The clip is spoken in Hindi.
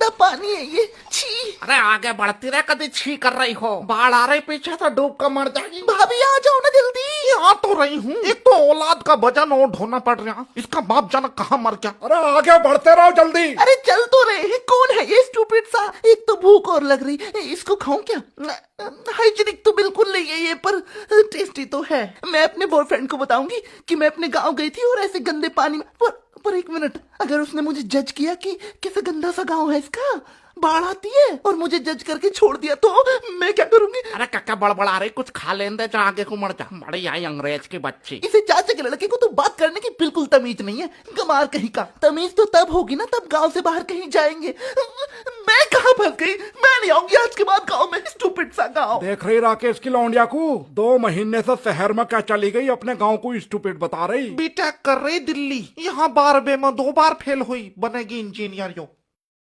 गंदा पानी है ये, छी। अरे आगे बढ़ती रहे, कभी छी कर रही हो। बाढ़ आ रही पीछे से, डूब कर मर जाएगी। भाभी आ जाओ ना जल्दी। आ तो रही हूँ। एक तो औलाद का वजन और ढोना पड़ रहा, इसका बाप जाना कहाँ मर गया। अरे आगे बढ़ते रहो जल्दी। अरे चल तो रहे हैं, कौन है ये स्टूपिड सा। एक तो भूख और लग रही, इसको खाऊं क्या। हाइजीनिक तो बिल्कुल नहीं है ये, पर टेस्टी तो है। मैं अपने बॉयफ्रेंड को बताऊंगी कि मैं अपने गांव गई थी और ऐसे गंदे पानी में। पर एक मिनट, अगर उसने मुझे जज किया कि कैसे गंदा सा गांव है इसका, बाढ़ आती है और मुझे जज करके छोड़ दिया, तो मैं क्या करूंगी। अरे कक्का बड़बड़ा रही, कुछ खा लेने दे, जो आगे को मर जा। बड़ी आई अंग्रेज की बच्ची। इसे चाचा के लड़के को तो बात करने की बिल्कुल तमीज नहीं है। गमार कहीं का। तमीज तो तब होगी ना तब गांव से बाहर कहीं जाएंगे। मैं कहाँ फंस गई। मैं नहीं आऊंगी आज के बाद गांव में, स्टूपिड सा गांव। देख रही राकेश की लौंडिया को, 2 महीने से शहर में क्या चली गई, अपने गांव को स्टूपिड बता रही। बीटेक कर रही दिल्ली, यहाँ 12वीं में 2 बार फेल हुई, बनेगी इंजीनियर। यो